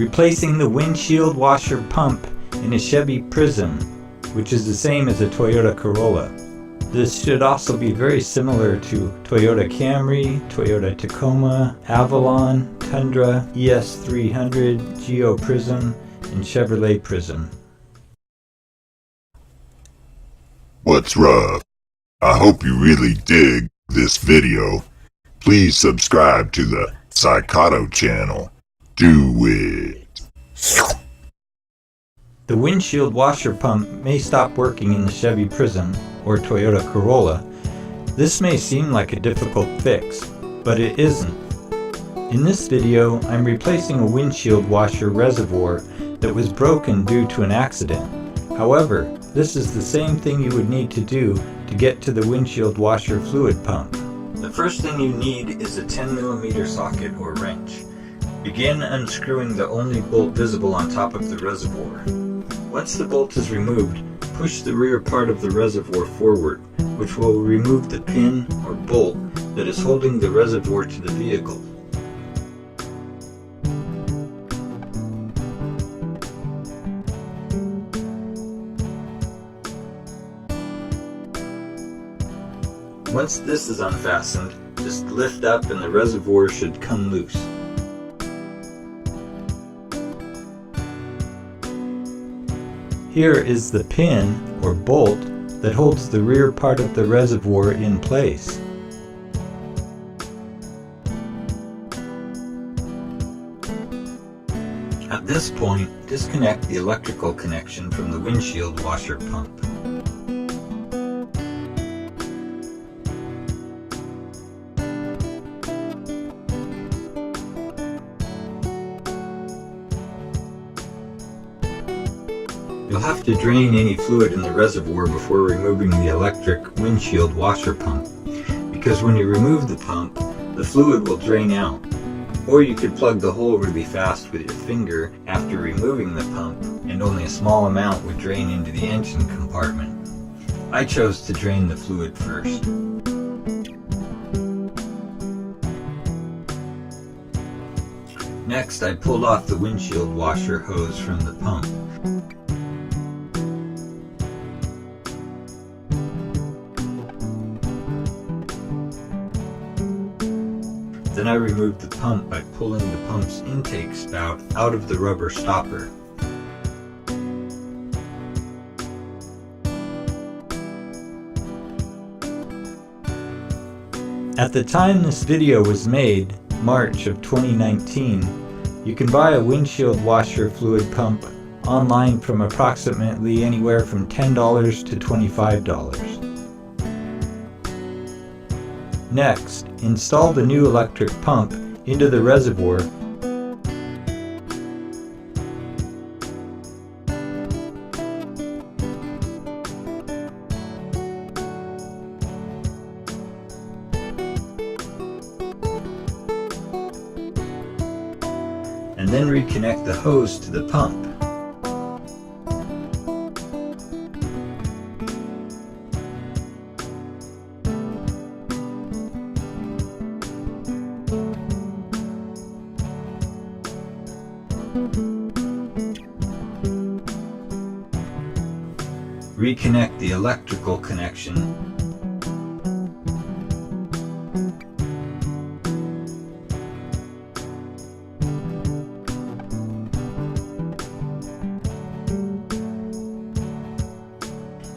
Replacing the windshield washer pump in a Chevy Prizm, which is the same as a Toyota Corolla. This should also be very similar to Toyota Camry, Toyota Tacoma, Avalon, Tundra, ES300, Geo Prizm, and Chevrolet Prizm. What's rough? I hope you really dig this video. Please subscribe to the Untitled channel. Do it. The windshield washer pump may stop working in the Chevy Prizm or Toyota Corolla. This may seem like a difficult fix, but it isn't. In this video, I'm replacing a windshield washer reservoir that was broken due to an accident. However, this is the same thing you would need to do to get to the windshield washer fluid pump. The first thing you need is a 10mm socket or wrench. Begin unscrewing the only bolt visible on top of the reservoir. Once the bolt is removed, push the rear part of the reservoir forward, which will remove the pin or bolt that is holding the reservoir to the vehicle. Once this is unfastened, just lift up and the reservoir should come loose. Here is the pin or bolt that holds the rear part of the reservoir in place. At this point, disconnect the electrical connection from the windshield washer pump. You'll have to drain any fluid in the reservoir before removing the electric windshield washer pump, because when you remove the pump, the fluid will drain out. Or you could plug the hole really fast with your finger after removing the pump, and only a small amount would drain into the engine compartment. I chose to drain the fluid first. Next, I pulled off the windshield washer hose from the pump. Then I removed the pump by pulling the pump's intake spout out of the rubber stopper. At the time this video was made, March of 2019, you can buy a windshield washer fluid pump online from approximately anywhere from $10 to $25. Next, install the new electric pump into the reservoir and then reconnect the hose to the pump. Reconnect the electrical connection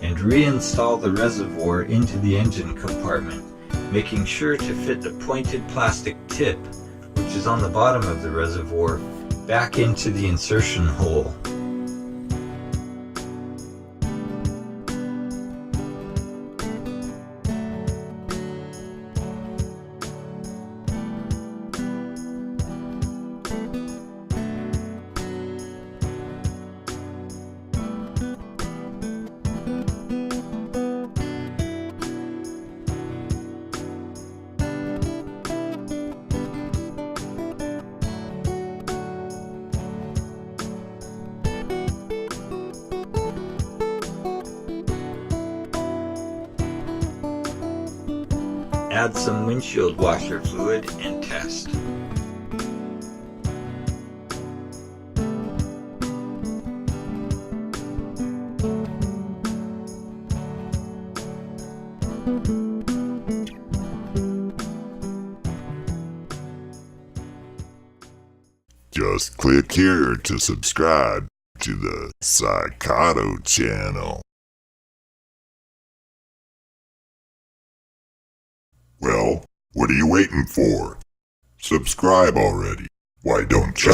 and reinstall the reservoir into the engine compartment, making sure to fit the pointed plastic tip, which is on the bottom of the reservoir, back into the insertion hole. Add some windshield washer fluid and test. Just click here to subscribe to the Psychoto channel. Well, what are you waiting for? Subscribe already. Why don't you?